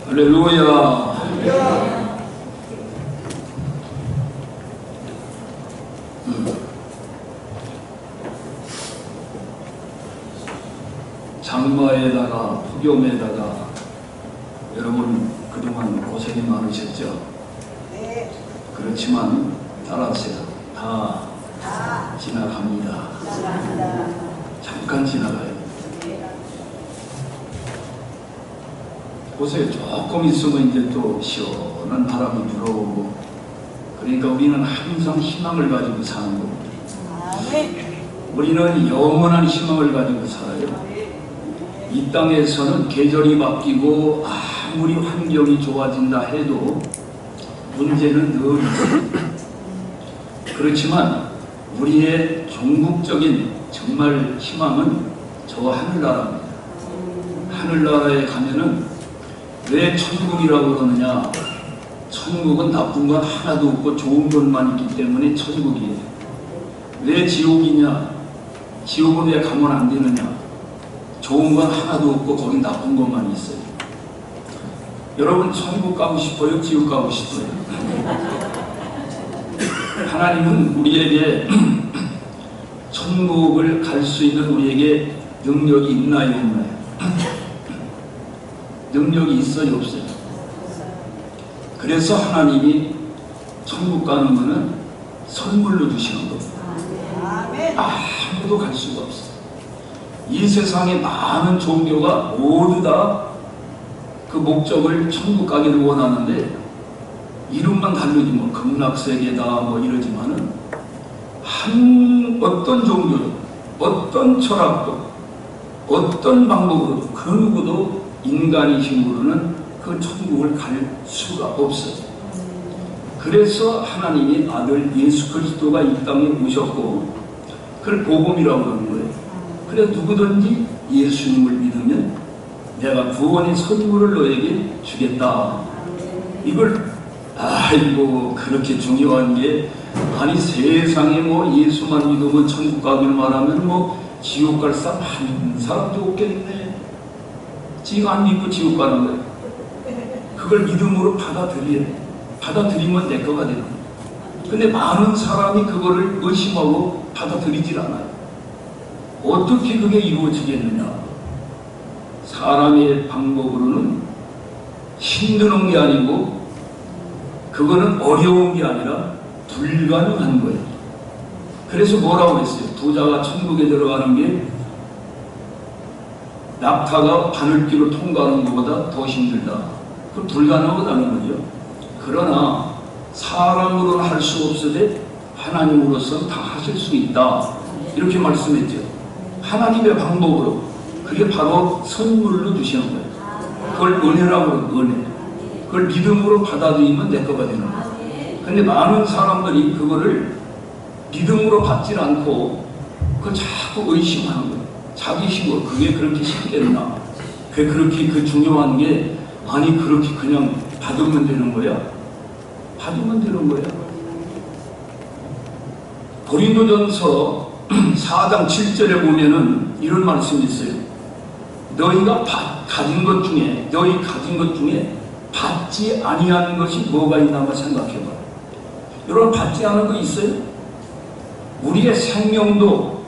할렐루야. 장마에다가 폭염에다가 여러분 그동안 고생이 많으셨죠? 네. 그렇지만 따라하세요. 다 지나갑니다. 잠깐 지나가요. 보세요. 조금 있으면 이제 또 시원한 바람이 불어오고, 그러니까 우리는 항상 희망을 가지고 사는 겁니다. 우리는 영원한 희망을 가지고 살아요. 이 땅에서는 계절이 바뀌고 아무리 환경이 좋아진다 해도 문제는 늘 있습니다. 그렇지만 우리의 종국적인 정말 희망은 저 하늘나라입니다. 하늘나라에 가면은 왜 천국이라고 그러느냐? 천국은 나쁜 건 하나도 없고 좋은 것만 있기 때문에 천국이에요. 왜 지옥이냐? 지옥은 왜 가면 안 되느냐? 좋은 건 하나도 없고 거기 나쁜 것만 있어요. 여러분 천국 가고 싶어요? 지옥 가고 싶어요? 하나님은 우리에게 천국을 갈 수 있는 우리에게 능력이 있나요? 없나요? 능력이 있어요? 없어요? 그래서 하나님이 천국 가는 것은 선물로 주시는 겁니다. 아무도 갈 수가 없어요. 이 세상의 많은 종교가 모두 다 그 목적을 천국 가기를 원하는데 이름만 다르지 뭐 극락세계다 뭐 이러지만은 어떤 종교도 어떤 철학도 어떤 방법으로도 그 누구도 인간의 힘으로는 그 천국을 갈 수가 없어요. 그래서 하나님이 아들 예수 그리스도가 이 땅에 오셨고 그걸 복음이라고 하는 거예요. 그래서 누구든지 예수님을 믿으면 내가 구원의 선물을 너에게 주겠다. 이걸 아이고 그렇게 중요한 게 아니 세상에 뭐 예수만 믿으면 천국 가길 말하면 뭐 지옥 갈 사람 한 사람도 없겠네. 지가 안 믿고 지옥 가는 거예요. 그걸 믿음으로 받아들이면 내 거가 되는 거예요. 근데 많은 사람이 그거를 의심하고 받아들이질 않아요. 어떻게 그게 이루어지겠느냐? 사람의 방법으로는 힘드는 게 아니고 그거는 어려운 게 아니라 불가능한 거예요. 그래서 뭐라고 했어요? 부자가 천국에 들어가는 게 낙타가 바늘길을 통과하는 것보다 더 힘들다. 그건 불가능하다는 거죠. 그러나 사람으로는 할 수 없으되 하나님으로서는 다 하실 수 있다. 이렇게 말씀했죠. 하나님의 방법으로. 그게 바로 선물로 주시는 거예요. 그걸 은혜라고 그래요. 은혜. 그걸 믿음으로 받아들이면 내 거가 되는 거예요. 근데 많은 사람들이 그거를 믿음으로 받질 않고 그걸 자꾸 의심하는 거예요. 자기 힘으로 그게 그렇게 쉽겠나? 그게 그렇게 그 중요한 게 아니 그렇게 그냥 받으면 되는 거야? 받으면 되는 거야. 고린도전서 4장 7절에 보면은 이런 말씀이 있어요. 너희가 가진 것 중에 받지 아니하는 것이 뭐가 있나 한번 생각해봐. 여러분 받지 않은 거 있어요? 우리의 생명도,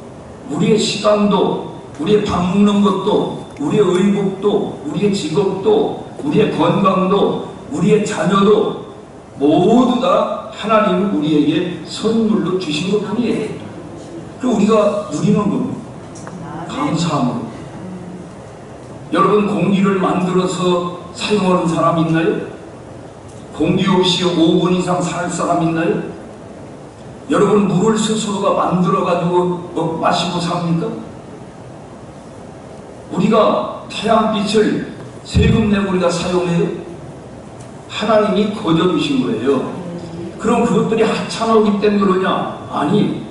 우리의 시간도, 우리의 밥 먹는 것도, 우리의 의복도, 우리의 직업도, 우리의 건강도, 우리의 자녀도 모두 다 하나님은 우리에게 선물로 주신 것 뿐이에요. 그 우리가 누리는 겁니다. 감사함으로. 여러분 공기를 만들어서 사용하는 사람 있나요? 공기 없이 5분 이상 살 사람 있나요? 여러분 물을 스스로가 만들어가지고 마시고 삽니까? 우리가 태양빛을 세금 내고 우리가 사용해요? 하나님이 거저주신 거예요. 그럼 그것들이 하찮기 때문에 그러냐? 아니,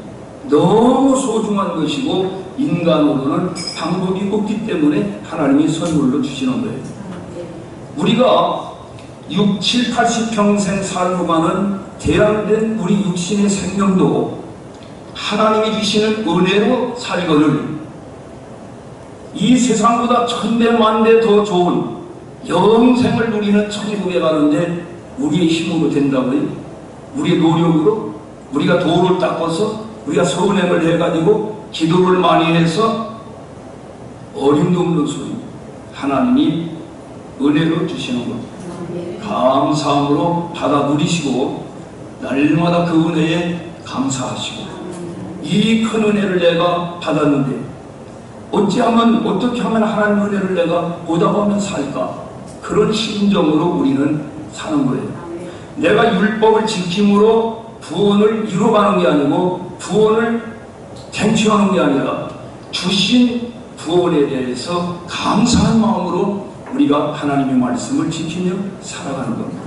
너무 소중한 것이고 인간으로는 방법이 없기 때문에 하나님이 선물로 주시는 거예요. 우리가 6, 7, 80평생 살고 가는 제한된 우리 육신의 생명도 하나님이 주시는 은혜로 살거늘 이 세상보다 천배 만배 더 좋은 영생을 누리는 천국에 가는데 우리의 힘으로 된다고요? 우리의 노력으로? 우리가 도를 닦아서 우리가 선행을 해가지고 기도를 많이 해서 어림도 없는 소리. 하나님이 은혜로 주시는 것 감사함으로 받아 누리시고 날마다 그 은혜에 감사하시고 이 큰 은혜를 내가 받았는데 어떻게 하면 하나님 은혜를 내가 보답하며 살까? 그런 심정으로 우리는 사는 거예요. 내가 율법을 지킴으로 구원을 이루어가는 게 아니고 구원을 쟁취하는 게 아니라 주신 구원에 대해서 감사한 마음으로 우리가 하나님의 말씀을 지키며 살아가는 겁니다.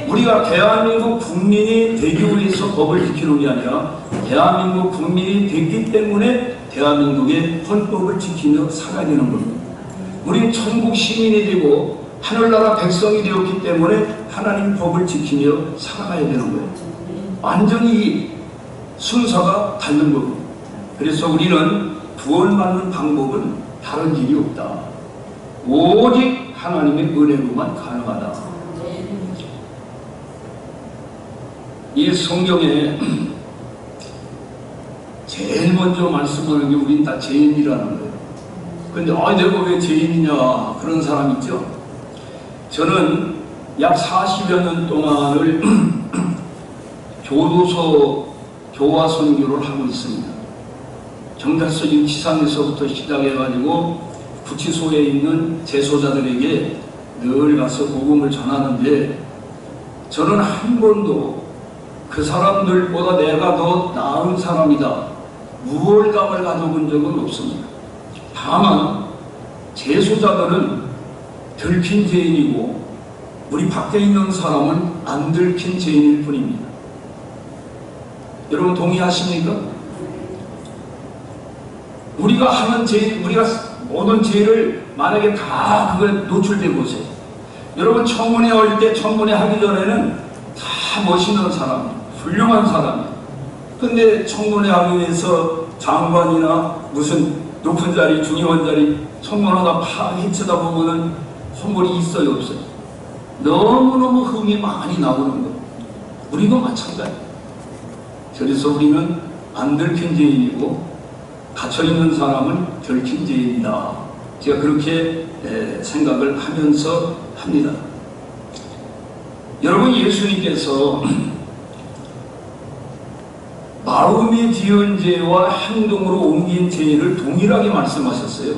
우리가 대한민국 국민이 되기 위해서 법을 지키는 게 아니라 대한민국 국민이 되기 때문에 대한민국의 헌법을 지키며 살아야 되는 겁니다. 우리는 천국 시민이 되고 하늘나라 백성이 되었기 때문에 하나님 법을 지키며 살아가야 되는 거예요. 완전히 순서가 다른 겁니다. 그래서 우리는 구원받는 방법은 다른 길이 없다. 오직 하나님의 은혜로만 가능하다. 이 성경에 제일 먼저 말씀하는 게 우린 다 죄인이라는 거예요. 근데 내가 왜 죄인이냐 그런 사람 있죠. 저는 약 40여 년 동안을 교도소 교화 선교를 하고 있습니다. 경찰서 유치장에서부터 시작해가지고 구치소에 있는 재소자들에게 늘 가서 복음을 전하는데 저는 한 번도 그 사람들보다 내가 더 나은 사람이다 우월감을 가져본 적은 없습니다. 다만 재소자들은 들킨 죄인이고 우리 밖에 있는 사람은 안 들킨 죄인일 뿐입니다. 여러분 동의하십니까? 우리가 하는 죄, 우리가 모든 죄를 만약에 다 그거에 노출돼 보세요. 여러분 청문회 할 때 청문회 하기 전에는 다 멋있는 사람, 훌륭한 사람이에요. 근데 청문회 하기 위해서 장관이나 무슨 높은 자리, 중요한 자리 청문하다 파헤 쳐다보면은 선물이 있어요, 없어요? 너무너무 흥이 많이 나오는 거예요. 우리도 마찬가지예요. 그래서 우리는 안 들킨 죄인이고 갇혀있는 사람은 들킨 죄인이다. 제가 그렇게 생각을 하면서 합니다. 여러분 예수님께서 마음이 지은 죄와 행동으로 옮긴 죄를 동일하게 말씀하셨어요.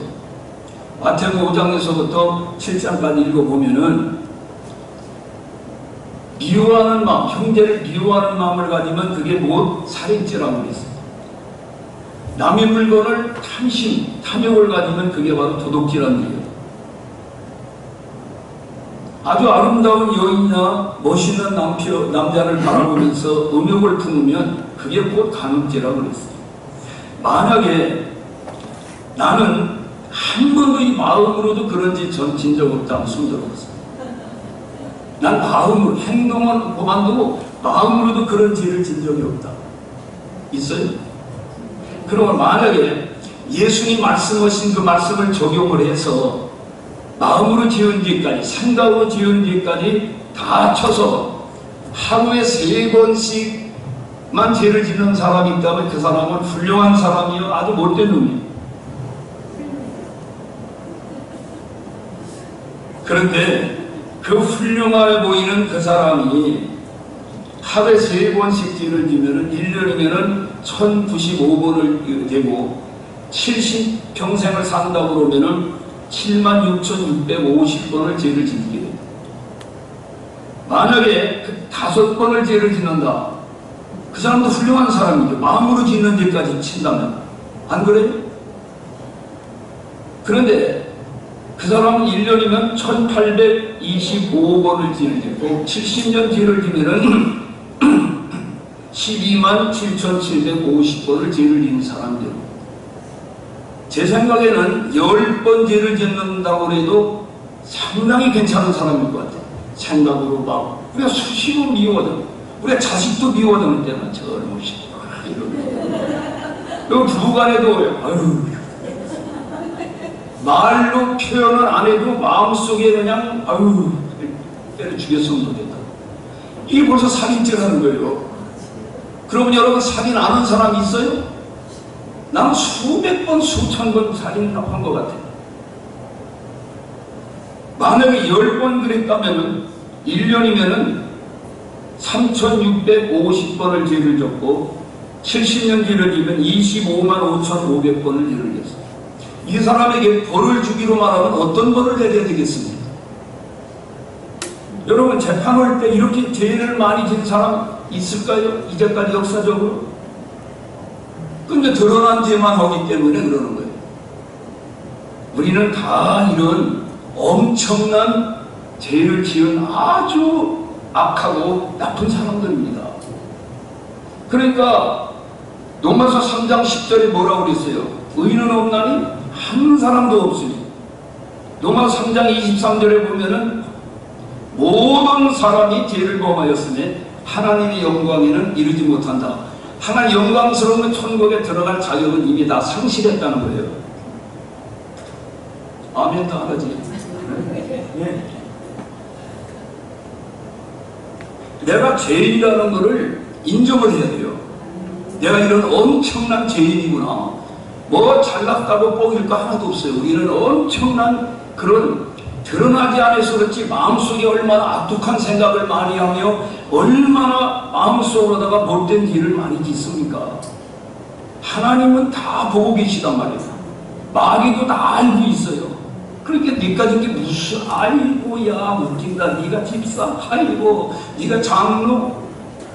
마태복음 5장에서부터 7장까지 읽어보면은 미워하는 마음, 형제를 미워하는 마음을 가지면 그게 곧 살인죄라고 그랬어요. 남의 물건을 탐심, 탐욕을 가지면 그게 바로 도둑질하는 일이에요. 아주 아름다운 여인이나 멋있는 남자를 바라보면서 음욕을 품으면 그게 곧 간음죄라고 그랬어요. 만약에 나는 한 번도 이 마음으로도 그런 짓 전 진 적 없다 하면 손 들어보세요. 난 마음으로, 행동은 그만두고 마음으로도 그런 죄를 진 적이 없다. 있어요? 그러면 만약에 예수님 말씀하신 그 말씀을 적용을 해서 마음으로 지은 죄까지, 생각으로 지은 죄까지 다 쳐서 하루에 3번씩만 죄를 짓는 사람이 있다면 그 사람은 훌륭한 사람이요, 아주 못된 놈이에요. 그런데 그 훌륭해 보이는 그 사람이 하루에 3번씩 죄를 지면은 1년이면은 1095번을 되고 70평생을 산다고 그러면은 76,650번을 죄를 짓게 됩니다. 만약에 그 5번을 죄를 짓는다. 그 사람도 훌륭한 사람이죠. 마음으로 짓는 죄까지 친다면. 안 그래요? 그런데 그 사람은 1년이면 1825번을 죄를 짓고 70년 죄를 지면은 127,750번을 죄를 지은 사람들. 제 생각에는 10번 죄를 짓는다고 해도 상당히 괜찮은 사람일 것 같아요. 생각으로 막 우리가 수시로 미워하잖아. 우리가 자식도 미워하는 때만 저런 것이 이러고 부부간에도 아유 말로 표현을 안 해도 마음속에 그냥 아유 때려 죽였으면 좋겠다. 이게 벌써 살인죄라는 거예요. 그러면 여러분 살인 안 한 사람이 있어요? 나는 수백 번 수천 번 살인을 한 것 같아요. 만약에 10번 그랬다면 1년이면은 3650번을 죄를 졌고 70년 죄를 지면 25만 5,500번을 죄를 졌어요. 이 사람에게 벌을 주기로 말하면 어떤 벌을 내려야 되겠습니까? 여러분 재판할 때 이렇게 죄를 많이 진 사람 있을까요? 이제까지 역사적으로? 근데 드러난 죄만 하기 때문에 그러는 거예요. 우리는 다 이런 엄청난 죄를 지은 아주 악하고 나쁜 사람들입니다. 그러니까 로마서 3장 10절에 뭐라고 그랬어요? 의인은 없나니? 한 사람도 없으니. 로마서 3장 23절에 보면은 모든 사람이 죄를 범하였으니 하나님의 영광에는 이르지 못한다. 하나님 영광스러운 천국에 들어갈 자격은 이미 다 상실했다는 거예요. 아멘 다 하지. 네. 내가 죄인이라는 것을 인정을 해야 돼요. 내가 이런 엄청난 죄인이구나. 뭐 잘났다고 뽕일 거 하나도 없어요. 우리는 엄청난 그런 드러나지 않아서 그렇지 마음속에 얼마나 악독한 생각을 많이 하며 얼마나 마음속으로다가 못된 일을 많이 짓습니까? 하나님은 다 보고 계시단 말이에요. 마귀도 다 알고 있어요. 그러니까 네가 저게 무슨 아이고 야 웃긴다. 네가 집사 아이고 네가 장로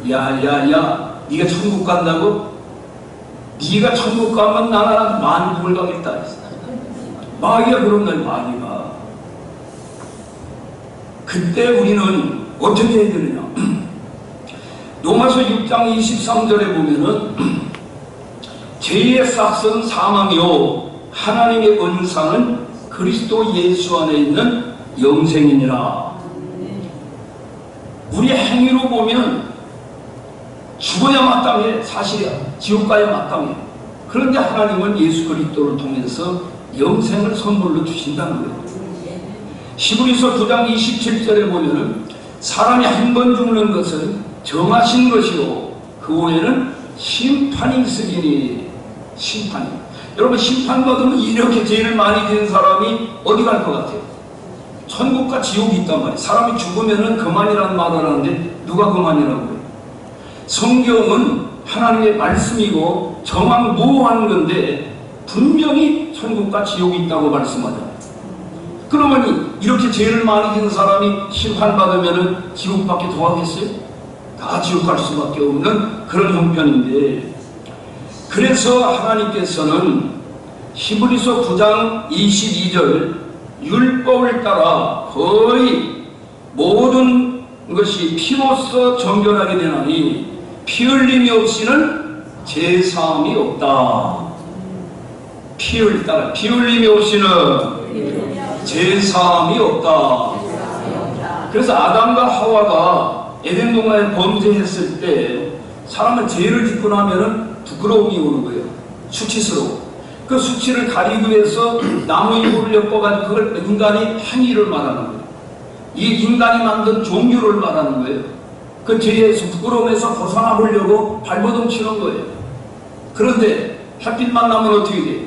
야야야 네가 천국 간다고? 네가 천국 가면 나는 만국을 가겠다. 마귀가 그런 날 마귀가 그때 우리는 어떻게 해야 되느냐? 로마서 6장 23절에 보면은 죄의 싹은 사망이요 하나님의 은사는 그리스도 예수 안에 있는 영생이니라. 우리 행위로 보면 죽어야 마땅해. 사실이야. 지옥 가야 마땅해. 그런데 하나님은 예수 그리스도를 통해서 영생을 선물로 주신다는 거예요. 히브리서 9장 27절에 보면은 사람이 한 번 죽는 것은 정하신 것이요 그 후에는 심판이 있으리니. 심판이. 여러분 심판받으면 이렇게 죄를 많이 지은 사람이 어디 갈 것 같아요? 천국과 지옥이 있단 말이에요. 사람이 죽으면은 그만이라는 말을 하는데 누가 그만이라고 해요? 성경은 하나님의 말씀이고 정황무한 건데 분명히 천국과 지옥이 있다고 말씀하잖아요. 그러면 이렇게 죄를 많이 지은 사람이 심판받으면 지옥밖에 더 하겠어요? 다 지옥 갈 수밖에 없는 그런 형편인데, 그래서 하나님께서는 히브리서 9장 22절 율법을 따라 거의 모든 것이 피로써 정결하게 되나니 피 흘림이 없이는 제사함이 없다. 피 흘림이 없이는 제사함이 없다. 그래서 아담과 하와가 에덴 동산에 범죄했을 때 사람은 죄를 짓고 나면은 부끄러움이 오는 거예요. 수치스러워. 그 수치를 가리기 위해서 나무 이불을 엮어가지고 그걸 인간이 행위를 말하는 거예요. 이 인간이 만든 종교를 말하는 거예요. 그 죄에서 부끄러움에서 벗어나 보려고 발버둥 치는 거예요. 그런데 햇빛만 나면 어떻게 돼요?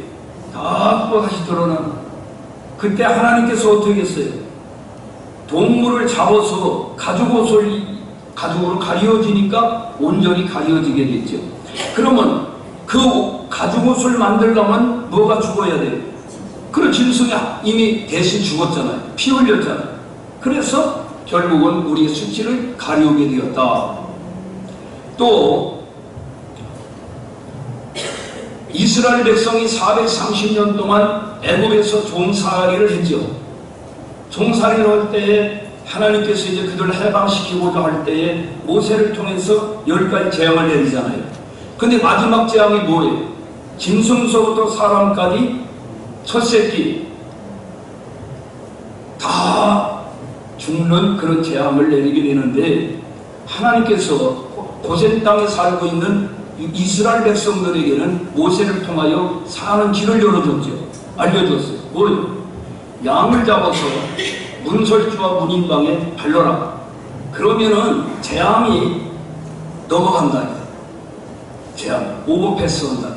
다 또 다시 드러나는. 그때 하나님께서 어떻게 했어요? 동물을 잡아서 가죽으로 가려지니까 온전히 가려지게 됐죠. 그러면 그 가죽옷을 만들려면 뭐가 죽어야 돼요? 그런 짐승이 이미 대신 죽었잖아요. 피 흘렸잖아요. 그래서 결국은 우리의 수치를 가리우게 되었다. 또 이스라엘 백성이 430년 동안 애굽에서 종살이를 했죠. 종살이를 할 때에 하나님께서 이제 그들을 해방시키고자 할 때에 모세를 통해서 10가지 재앙을 내리잖아요. 근데 마지막 재앙이 뭐예요? 짐승서부터 사람까지 첫 새끼 다 죽는 그런 재앙을 내리게 되는데, 하나님께서 고센 땅에 살고 있는 이스라엘 백성들에게는 모세를 통하여 사는 길을 열어줬죠. 알려줬어요. 뭐요? 양을 잡아서 문설주와 문인방에 발라라. 그러면은 재앙이 넘어간다. 재앙, 오버패스 한다.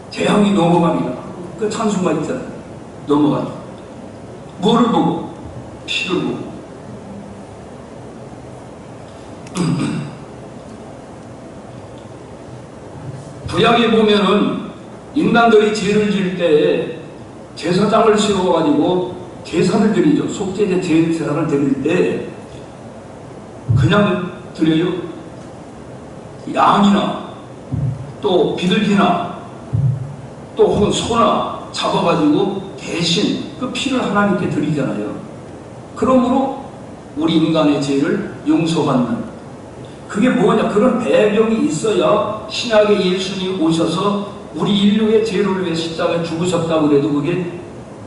재앙이 넘어갑니다. 그 찬송가 있잖아요. 넘어간다. 뭐를 보고? 피를 보고. 구약에 보면은 인간들이 죄를 지을 때 제사장을 세워가지고 제사를 드리죠. 속죄제 제사를 드릴 때 그냥 드려요. 양이나 또 비둘기나 또 혹은 소나 잡아가지고 대신 그 피를 하나님께 드리잖아요. 그러므로 우리 인간의 죄를 용서받는, 그게 뭐냐, 그런 배경이 있어야 신약의 예수님 오셔서 우리 인류의 죄를 위해 십자가에 죽으셨다고 그래도 그게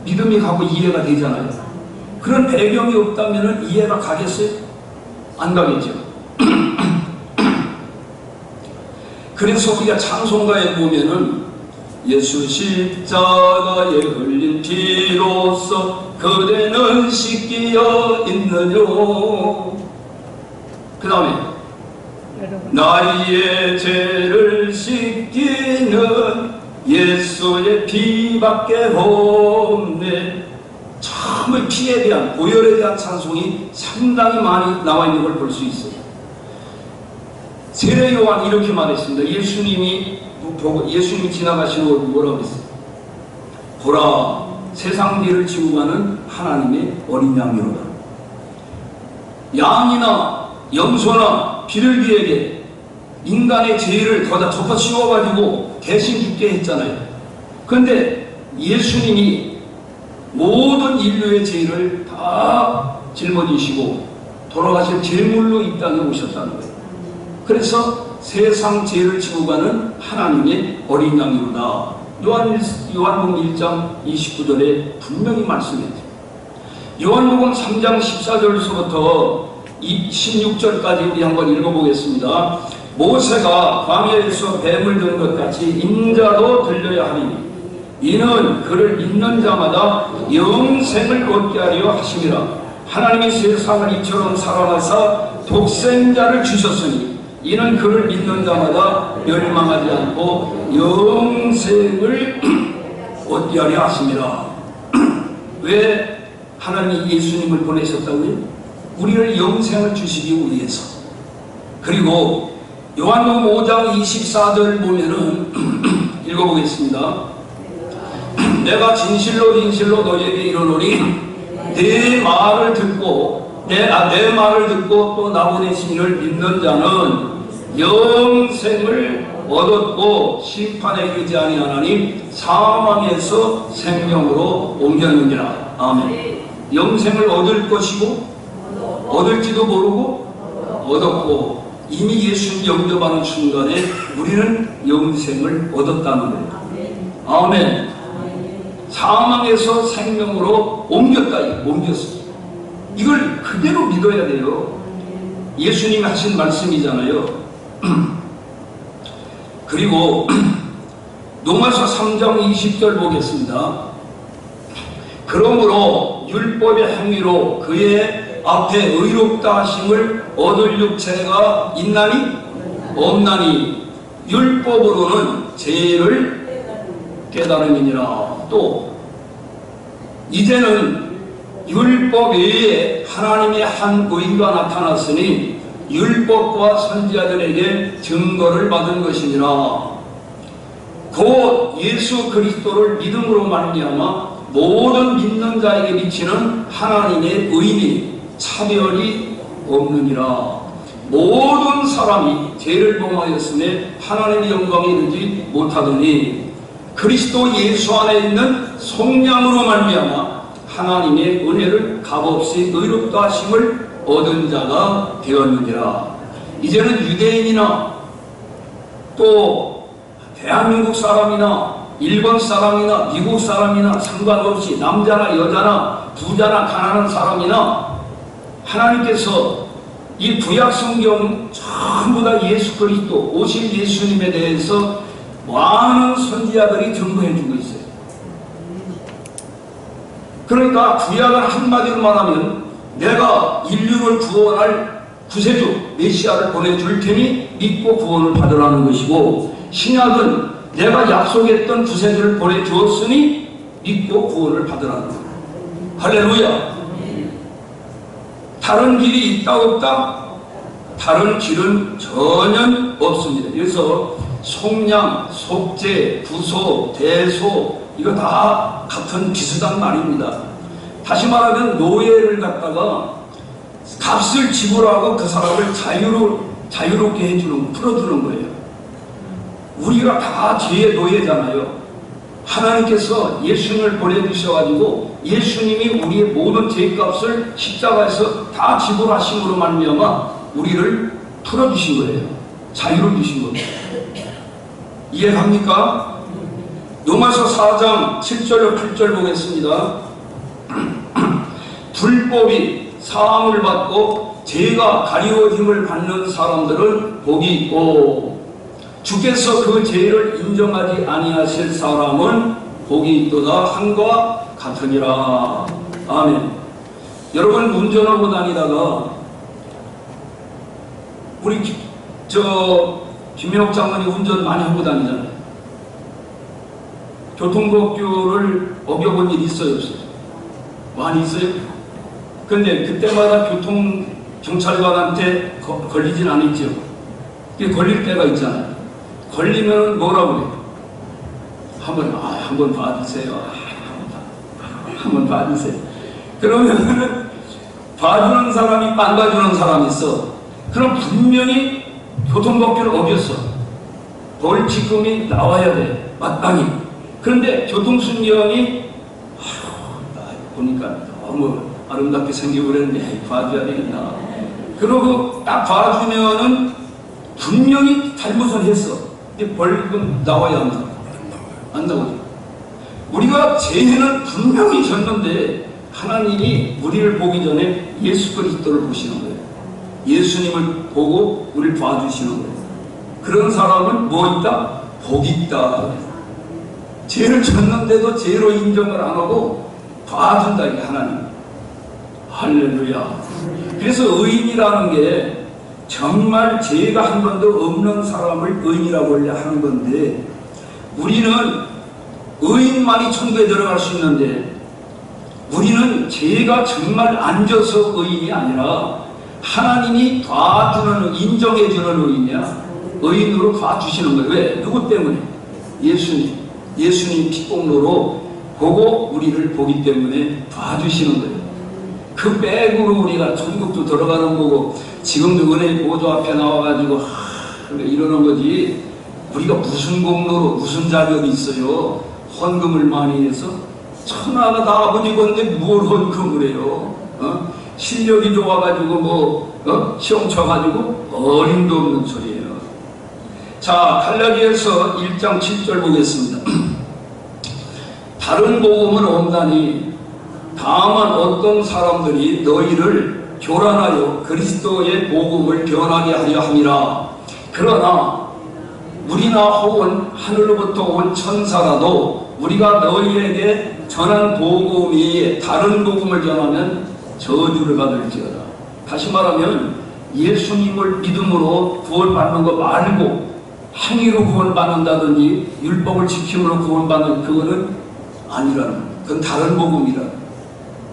믿음이 가고 이해가 되잖아요. 그런 배경이 없다면 이해가 가겠어요? 안 가겠죠. 그래서 우리가 찬송가에 보면은 예수 십자가에 흘린 피로써 그대는 씻기어 있느뇨. 그 다음에 나의 죄를 씻기는 예수의 피밖에 없네. 참의 피에 대한, 보혈에 대한 찬송이 상당히 많이 나와 있는 걸 볼 수 있어요. 세례 요한 이렇게 말했습니다. 예수님이 지나가시고 뭐라고 했어요? 보라, 세상 죄를 지고 가는 하나님의 어린 양이로다. 양이나 염소나 비둘기에게 인간의 죄를 거다 덮어씌워가지고 대신 죽게 했잖아요. 그런데 예수님이 모든 인류의 죄를 다 짊어지시고 돌아가실 제물로 이 땅에 오셨다는 거예요. 그래서 세상 죄를 지고 가는 하나님의 어린 양이로다. 요한복음 1장 29절에 분명히 말씀했죠. 요한복음 3장 14절서부터 16절까지 우리 한번 읽어보겠습니다. 모세가 광야에서 뱀을 든 것 같이 인자도 들려야 하리니 이는 그를 믿는 자마다 영생을 얻게 하려 하심이라. 하나님이 세상을 이처럼 사랑하사 독생자를 주셨으니 이는 그를 믿는 자마다 멸망하지 않고 영생을 얻게 하려 하심이라. 왜 하나님이 예수님을 보내셨다고요? 우리를 영생을 주시기 위해서. 그리고 요한복음 5장 24절 보면은 읽어보겠습니다. 내가 진실로 진실로 너희에게 이르노니 내 말을 듣고 또 나보내신 이를 믿는 자는 영생을 얻었고 심판에 이르지 아니하나니 사망에서 생명으로 옮겼느니라. 아멘. 영생을 얻을 것이고 얻을지도 모르고 얻었고 이미 예수님 영접하는 순간에 우리는 영생을 얻었다는 거예요. 아멘. 사망에서 생명으로 옮겼어요. 이걸 그대로 믿어야 돼요. 예수님이 하신 말씀이잖아요. 그리고 로마서 3장 20절 보겠습니다. 그러므로 율법의 행위로 그의 앞에 의롭다 하심을 얻을 육체가 있나니 없나니 율법으로는 죄를 깨달음이니라. 또 이제는 율법 외에 하나님의 한 의가 나타났으니 율법과 선지자들에게 증거를 받은 것이니라. 곧 예수 그리스도를 믿음으로 말미암아 모든 믿는 자에게 미치는 하나님의 의미 차별이 없느니라. 모든 사람이 죄를 범하였음에 하나님의 영광에 이르지 못하더니 그리스도 예수 안에 있는 속량으로 말미암아 하나님의 은혜를 값없이 의롭다 하심을 얻은 자가 되었느니라. 이제는 유대인이나 또 대한민국 사람이나 일본 사람이나 미국 사람이나 상관없이 남자나 여자나 부자나 가난한 사람이나 하나님께서 이 구약 성경 전부 다 예수 그리스도 오실 예수님에 대해서 많은 선지자들이 증거해 주고 있어요. 그러니까 구약은 한마디로 말하면 내가 인류를 구원할 구세주 메시아를 보내줄 테니 믿고 구원을 받으라는 것이고, 신약은 내가 약속했던 구세주를 보내주었으니 믿고 구원을 받으라는 거예요. 할렐루야. 다른 길이 있다 없다? 다른 길은 전혀 없습니다. 그래서 속량, 속죄, 구소, 대소 이거 다 같은 비슷한 말입니다. 다시 말하면 노예를 갖다가 값을 지불하고 그 사람을 자유롭게 해주는, 풀어주는 거예요. 우리가 다 죄의 노예잖아요. 하나님께서 예수님을 보내주셔가지고 예수님이 우리의 모든 죄값을 십자가에서 다 지불하심으로 말미암아 우리를 풀어주신 거예요. 자유를 주신 겁니다. 이해합니까? 로마서 4장 7절 8절 보겠습니다. 불법이 사함을 받고 죄가 가리워짐을 받는 사람들은 복이 있고, 주께서 그 죄를 인정하지 아니하실 사람은 복이 있도다 한과 같으니라. 아멘. 여러분, 운전하고 다니다가 우리 김민옥 장관이 운전 많이 하고 다니잖아요. 교통법규를 어겨본 일 있어요, 없어요? 많이 있어요? 근데 그때마다 교통경찰관한테 걸리진 않았죠. 걸릴 때가 있잖아요. 걸리면 뭐라고 해요? 한번 봐주세요. 한번 봐주세요. 그러면은 봐주는 사람이 안 봐주는 사람이 있어. 그럼 분명히 교통법규를 어겼어. 벌칙금이 나와야 돼. 마땅히. 그런데 교통순경이 보니까 너무 아름답게 생기고 그랬는데 봐줘야 되겠나. 그러고 딱 봐주면은 분명히 잘못을 했어. 근데 벌금 나와야 한다. 안 나오죠. 우리가 죄는 분명히 졌는데 하나님이 우리를 보기 전에 예수 그리스도를 보시는 거예요. 예수님을 보고 우리를 봐주시는 거예요. 그런 사람은 뭐 있다? 복이 있다. 죄를 졌는데도 죄로 인정을 안 하고 봐준다, 이게 하나님. 할렐루야. 그래서 의인이라는 게 정말 죄가 한 번도 없는 사람을 의인이라고 하는 건데, 우리는 의인만이 천국에 들어갈 수 있는데, 우리는 죄가 정말 안 져서 의인이 아니라 하나님이 봐주는, 인정해주는 의인이야. 의인으로 봐주시는 거예요. 왜? 누구 때문에? 예수님 피공로로 보고 우리를 보기 때문에 봐주시는 거예요. 그 백으로 우리가 천국도 들어가는 거고, 지금도 은혜 보좌 앞에 나와가지고 이러는 거지. 우리가 무슨 공로로, 무슨 자격이 있어요? 헌금을 많이 해서? 천하가 다 아버지 건데 뭘 헌금을 해요? 실력이 좋아가지고 시험 쳐가지고 어림도 없는 소리예요. 자, 갈라디아서 1장 7절 보겠습니다. 다른 복음은 없나니 다만 어떤 사람들이 너희를 교란하여 그리스도의 복음을 변하게 하려 함이라. 그러나 우리나 혹은 하늘로부터 온 천사라도 우리가 너희에게 전한 복음 외에 다른 복음을 전하면 저주를 받을지어다. 다시 말하면 예수님을 믿음으로 구원받는 거 말고 행위로 구원받는다든지 율법을 지킴으로 구원받는 그거는 아니라는 거예요. 그건 다른 복음이라는 거예요.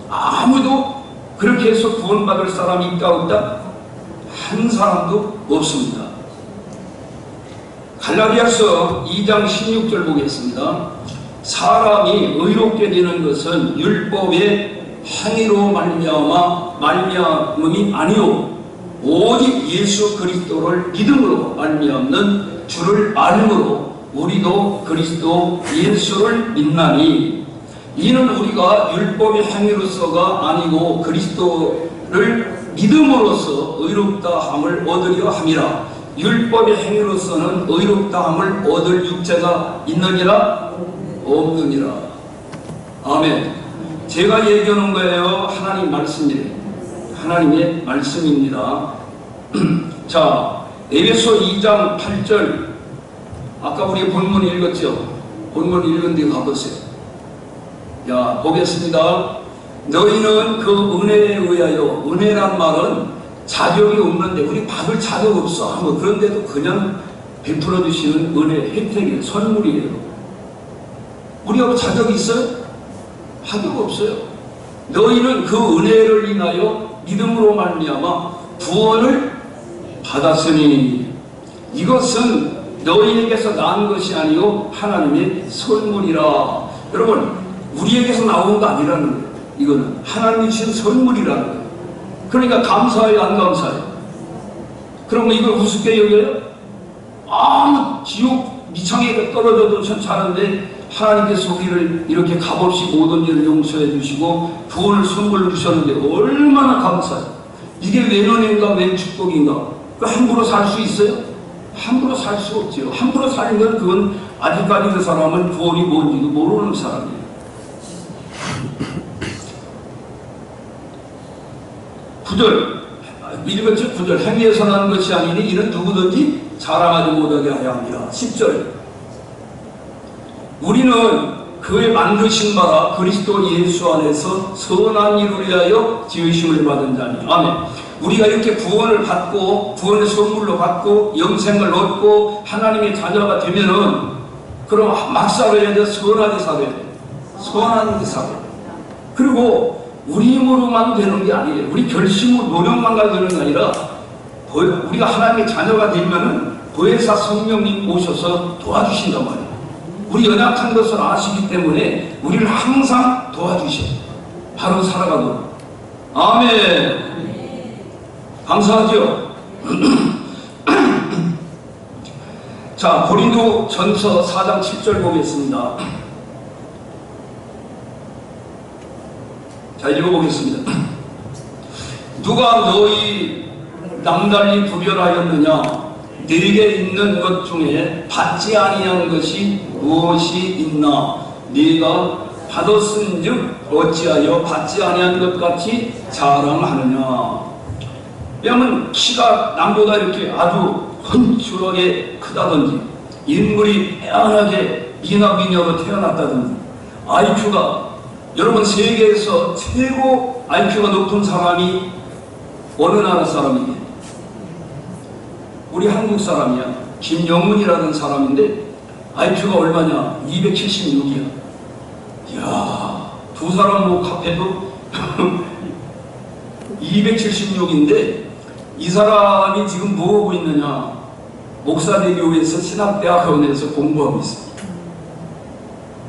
아무도 그렇게 해서 구원받을 사람이 있다 없다? 한 사람도 없습니다. 갈라디아서 2장 16절 보겠습니다. 사람이 의롭게 되는 것은 율법의 행위로 말미암음이 아니요 오직 예수 그리스도를 믿음으로 말미암는 주를 알므로 우리도 그리스도 예수를 믿나니, 이는 우리가 율법의 행위로서가 아니고 그리스도를 믿음으로써 의롭다함을 얻으려 함이라. 율법의 행위로서는 의롭다함을 얻을 육체가 있느니라 없느니라. 아멘. 제가 얘기하는 거예요? 하나님 말씀이에요. 하나님의 말씀입니다. 자, 에베소 2장 8절 아까 우리 본문 읽었죠? 본문 읽은 데 가보세요. 자, 보겠습니다. 너희는 그 은혜에 의하여, 은혜란 말은 자격이 없는데, 우리 받을 자격 없어. 뭐 그런데도 그냥 베풀어 주시는 은혜, 혜택이에요. 선물이에요. 우리가 자격이 있어요? 자격 없어요. 너희는 그 은혜를 인하여 믿음으로 말미암아 구원을 받았으니 이것은 너희에게서 난 것이 아니요 하나님의 선물이라. 여러분, 우리에게서 나온 거 아니라는 거예요. 이거는 하나님이 주신 선물이라는 거예요. 그러니까 감사해요, 안 감사해요? 그러면 이걸 우습게 여겨요? 지옥 미창에 떨어져도 전 자는데 하나님께서 우리를 이렇게 값없이 모든 일을 용서해 주시고 구원을 선물로 주셨는데 얼마나 감사해요. 이게 웬 은혜인가, 웬 축복인가? 함부로 살 수 있어요? 함부로 살 수 없죠. 함부로 살면 그건 아직까지 그 사람은 구원이 뭔지도 모르는 사람이에요. 9절 읽었죠? 9절 행위에서 나는 것이 아니니 이는 누구든지 자랑하지 못하게 하여 합니다. 10절 우리는 그의 만드신 바라 그리스도 예수 안에서 선한 일을 위하여 지으심을 받은 자니. 아멘. 우리가 이렇게 구원을 받고 구원의 선물로 받고 영생을 얻고 하나님의 자녀가 되면은 그럼 막 살아야 돼. 선하게 살아야 돼. 선하게 살아야 돼. 그리고 우리 힘으로만 되는 게 아니에요. 우리 결심으로 노력만 가지는 게 아니라 우리가 하나님의 자녀가 되면은 보혜사 성령님 오셔서 도와주신단 말이에요. 우리 연약한 것을 아시기 때문에 우리를 항상 도와주셔요. 바로 살아가도록. 아멘. 감사하죠? 자, 고린도 전서 4장 7절 보겠습니다. 자, 읽어보겠습니다. 누가 너희 남달리 구별하였느냐? 네게 있는 것 중에 받지 아니한 것이 무엇이 있나? 네가 받았은즉 어찌하여 받지 아니한 것 같이 자랑하느냐? 왜냐하면 키가 남보다 이렇게 아주 건축하게 크다든지 인물이 태연하게 미나미녀로 태어났다든지 IQ가 여러분 세계에서 최고 IQ가 높은 사람이 어느 나라 사람이에요? 우리 한국 사람이야. 김영문이라는 사람인데 IQ가 얼마냐? 276이야. 이야, 두 사람 뭐 합해도 276인데 이 사람이 지금 뭐 하고 있느냐? 목사대교에서 신학대학원에서 공부하고 있어요.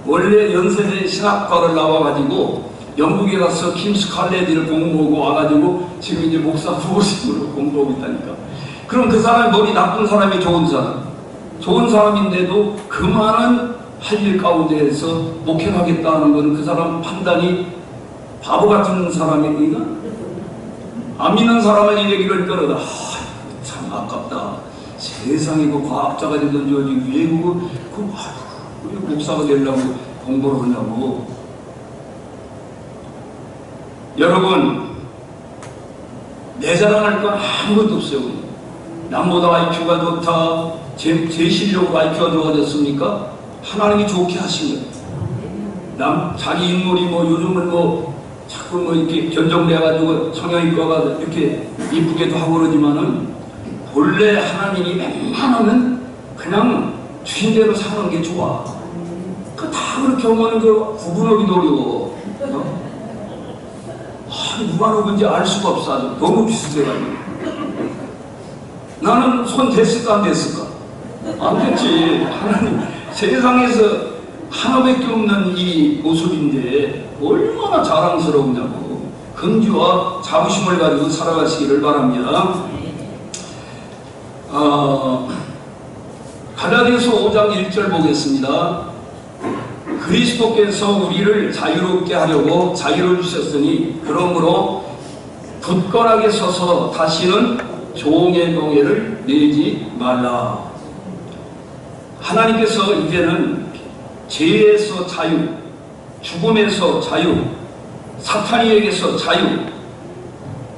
원래 연세대 신학과를 나와가지고 영국에 가서 킴스 칼레지를 공부하고 와가지고 지금 이제 목사 후보생으로 공부하고 있다니까. 그럼 그 사람이 머리 나쁜 사람이 좋은 사람, 좋은 사람인데도 그 많은 할 일 가운데에서 목회하겠다는 건 그 사람 판단이 바보 같은 사람입니까? 안 믿는 사람은 이 얘기를 끌어다. 참 아깝다. 세상에 그 과학자가 되든지 어디 외국은 그 목사가 되려고 공부를 하냐고. 여러분, 내 자랑할 건 아무것도 없어요. 남보다 IQ가 좋다. 제 실력으로 IQ가 좋아졌습니까? 하나님이 좋게 하신 거예요. 자기 인물이 뭐 요즘은 뭐 자꾸 뭐 이렇게 견정돼가지고 성형외과가 이렇게 이쁘게도 하고 그러지만은 본래 하나님이 웬만하면 그냥 주신 대로 사는 게 좋아. 그 다 그렇게 오면은 그 구분하기도 어려워. 누가 누군지 알 수가 없어. 아주 너무 비슷해가지고. 나는 손 댔을까 안 댔을까? 안 됐지. 하나님 세상에서 하나밖에 없는 이 모습인데 얼마나 자랑스러우냐고. 긍지와 자부심을 가지고 살아가시기를 바랍니다. 갈라디아서 5장 1절 보겠습니다. 그리스도께서 우리를 자유롭게 하려고 자유를 주셨으니 그러므로 굳건하게 서서 다시는 종의 명예를 내지 말라. 하나님께서 이제는 죄에서 자유, 죽음에서 자유, 사탄이에게서 자유,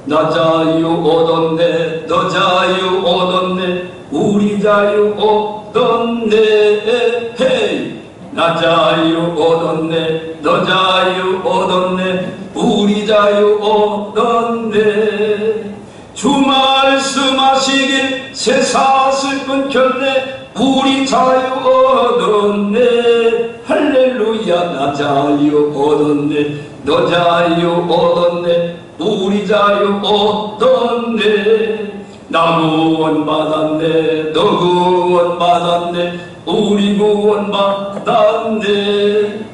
나 자유 얻었네, 너 자유 얻었네, 우리 자유 얻었네. 얻었네. 헤이 나 자유 얻었네. 너 자유 얻었네. 우리 자유 얻었네. 주 말씀하시길 쇠사슬 끊겼네. 우리 자유 얻었네. 할렐루야. 나 자유 얻었네. 너 자유 얻었네. 우리 자유 얻었네. 나 구원 받았네. 너 구원 받았네. 우리 구원 받았네.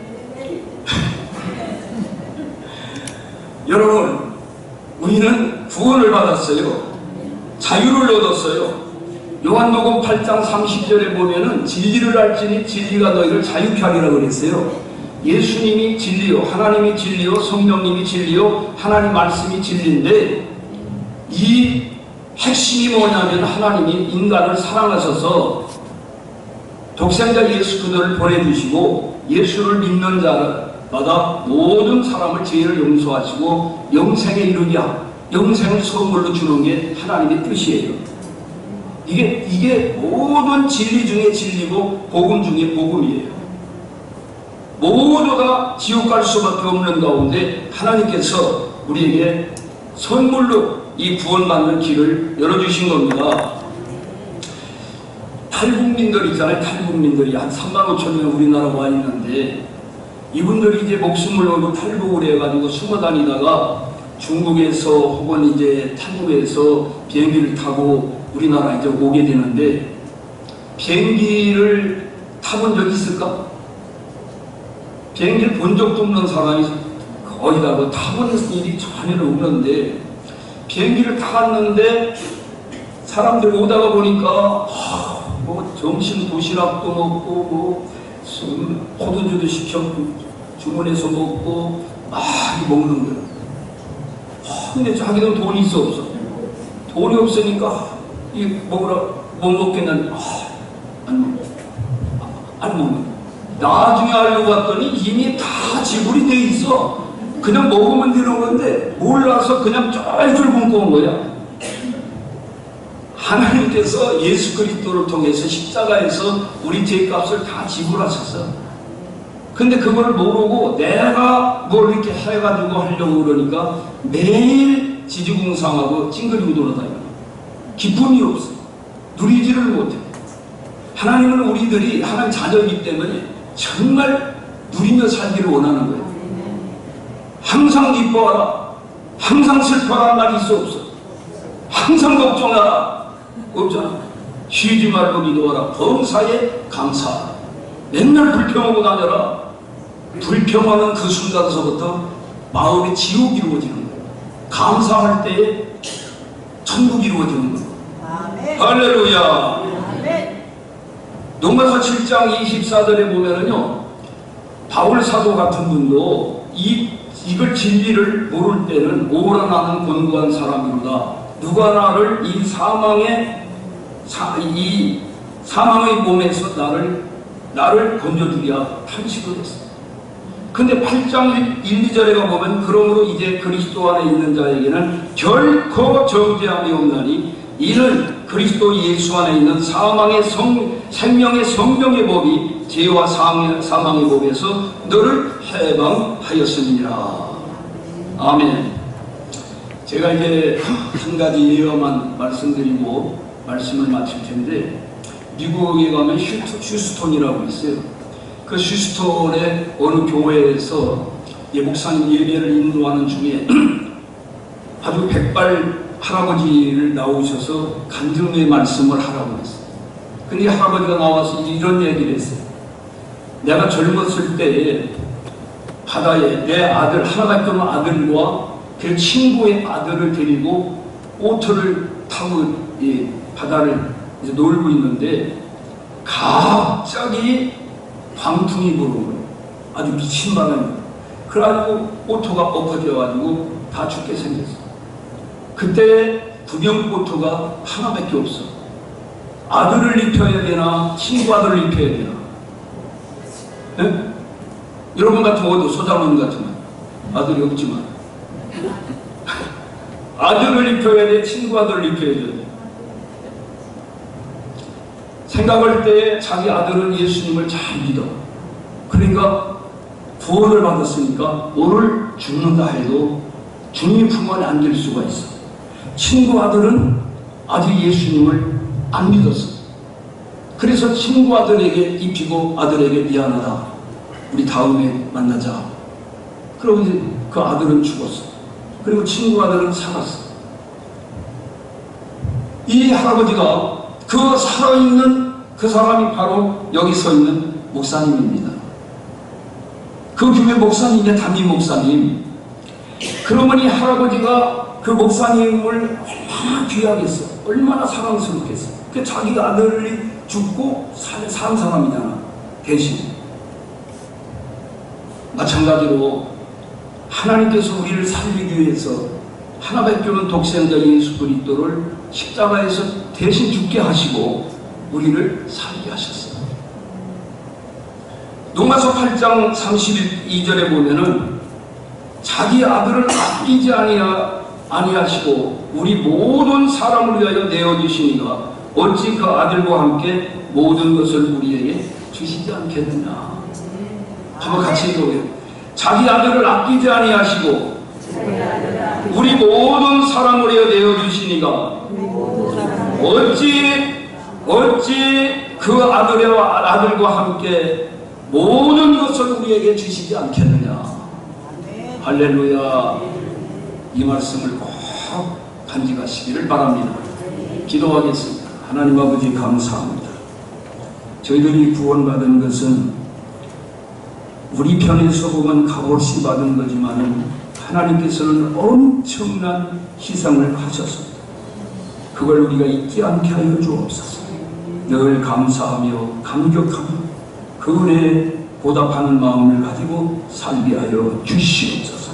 여러분, 우리는 구원을 받았어요. 자유를 얻었어요. 요한복음 8장 30절에 보면은 진리를 알지니 진리가 너희를 자유케 하리라 그랬어요. 예수님이 진리요, 하나님이 진리요, 성령님이 진리요, 하나님 말씀이 진리인데, 이 핵심이 뭐냐면 하나님이 인간을 사랑하셔서 독생자 예수 그리스도를 보내주시고 예수를 믿는 자마다 모든 사람을 죄를 용서하시고 영생에 이르게 하고 영생을 선물로 주는 게 하나님의 뜻이에요. 이게 모든 진리 중에 진리고 복음 중에 복음이에요. 모두가 지옥 갈 수밖에 없는 가운데 하나님께서 우리에게 선물로 이 구원받는 길을 열어주신 겁니다. 탈북민들 있잖아요. 탈북민들이 한 3만 5천 명 우리나라 와 있는데, 이분들이 이제 목숨을 걸고 탈북을 해가지고 숨어 다니다가 중국에서 혹은 이제 탈북에서 비행기를 타고 우리나라 이제 오게 되는데, 비행기를 타본 적 있을까? 비행기를 본 적도 없는 사람이 거의 다 타본 일이 전혀 없는데, 비행기를 타갔는데 사람들 오다가 보니까 뭐 점심 도시락도 먹고 뭐 포도주도 시켜 주문해서 먹고 많이 먹는 거야. 근데 자기는 돈이 있어 없어? 돈이 없으니까 이 먹으라 못 먹겠는 안 먹는. 나중에 알고 봤더니 이미 다 지불이 돼 있어. 그냥 먹으면 되는 건데 몰라서 그냥 쫄쫄 굶고 온 거야. 하나님께서 예수 그리스도를 통해서 십자가에서 우리 죄값을 다 지불하셨어. 근데 그걸 모르고 내가 뭘 이렇게 해가지고 하려고 그러니까 매일 지지공상하고 찡그리고 돌아다녀. 기쁨이 없어. 누리지를 못해. 하나님은 우리들이 하나님 자녀이기 때문에 정말 누리며 살기를 원하는 거예요. 항상 기뻐하라. 항상 슬퍼하라 말이 있어 없어? 항상 걱정하라. 없잖아. 쉬지 말고 기도하라. 범사에 감사하라. 맨날 불평하고 다녀라. 불평하는 그 순간서부터 마음의 지옥이 이루어지는 거예요. 감사할 때에 천국이 이루어지는 거예요. 아멘. 할렐루야. 아멘. 로마서 7장 24절에 보면은요, 바울 사도 같은 분도 이걸 진리를 모를 때는 오라 나는 곤고한 사람이로다. 누가 나를 이 사망의 몸에서 나를 건져주랴 탄식을 했어. 근데 8장 1, 2절에 가보면 그러므로 이제 그리스도 안에 있는 자에게는 결코 정죄함이 없나니 이는 그리스도 예수 안에 있는 생명의 성령의 법이 죄와 사망의 법에서 너를 해방하였음이니라. 아멘. 제가 이제 한 가지 예어만 말씀드리고 말씀을 마칠 텐데, 미국에 가면 휴스톤이라고 있어요. 그 휴스톤의 어느 교회에서 목사님 예배를 인도하는 중에 아주 백발 할아버지를 나오셔서 간증의 말씀을 하라고 했어요. 근데 할아버지가 나와서 이런 얘기를 했어요. 내가 젊었을 때에 바다에 내 아들, 하나밖에 없는 아들과 그 친구의 아들을 데리고 보트를 타고 바다를 이제 놀고 있는데 갑자기 광풍이 부는 거예요. 아주 미친 바람이. 그래가지고 보트가 엎어져가지고 다 죽게 생겼어. 그때 구명보트가 하나밖에 없어. 아들을 입혀야 되나 친구 아들을 입혀야 되나? 네? 여러분 같은 경우도 소장원 같으면 아들이 없지만 아들을 입혀야 돼, 친구 아들을 입혀야 돼. 생각할 때 자기 아들은 예수님을 잘 믿어. 그러니까 구원을 받았으니까 오늘 죽는다 해도 주님 품 안에 안길 수가 있어. 친구 아들은 아직 예수님을 안 믿었어. 그래서 친구 아들에게 입히고 아들에게 미안하다, 우리 다음에 만나자. 그러고 이제 그 아들은 죽었어. 그리고 친구 아들은 살았어. 이 할아버지가 그 살아있는 그 사람이 바로 여기 서 있는 목사님입니다. 그 교회 목사님의 담임 목사님. 그러면 이 할아버지가 그 목사님을 얼마나 귀하겠어, 얼마나 사랑스럽겠어. 그 자기 아들이 죽고 산 사람이잖아, 대신. 마찬가지로 하나님께서 우리를 살리기 위해서 하나밖에 없는 독생자 예수 그리스도를 십자가에서 대신 죽게 하시고 우리를 살게 하셨어요. 로마서 8장 32절에 보면은 자기 아들을 아끼지 아니하시고 우리 모든 사람을 위하여 내어주시니가 어찌 그 아들과 함께 모든 것을 우리에게 주시지 않겠느냐. 한번 같이 읽어보세요. 자기 아들을 아끼지 아니하시고 우리 모든 사람을 위하여 내어주시니가 어찌 그 아들과 함께 모든 것을 우리에게 주시지 않겠느냐. 할렐루야. 이 말씀을 꼭 간직하시기를 바랍니다. 기도하겠습니다. 하나님 아버지 감사합니다. 저희들이 구원받은 것은 우리 편에서 보면 값없이 받은 거지만 하나님께서는 엄청난 희생을 하셨습니다. 그걸 우리가 잊지 않게 하여 주옵소서. 늘 감사하며 감격하며 그 은혜에 보답하는 마음을 가지고 살게 하여 주시옵소서.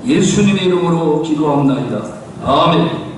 예수님의 이름으로 기도합니다. 아멘.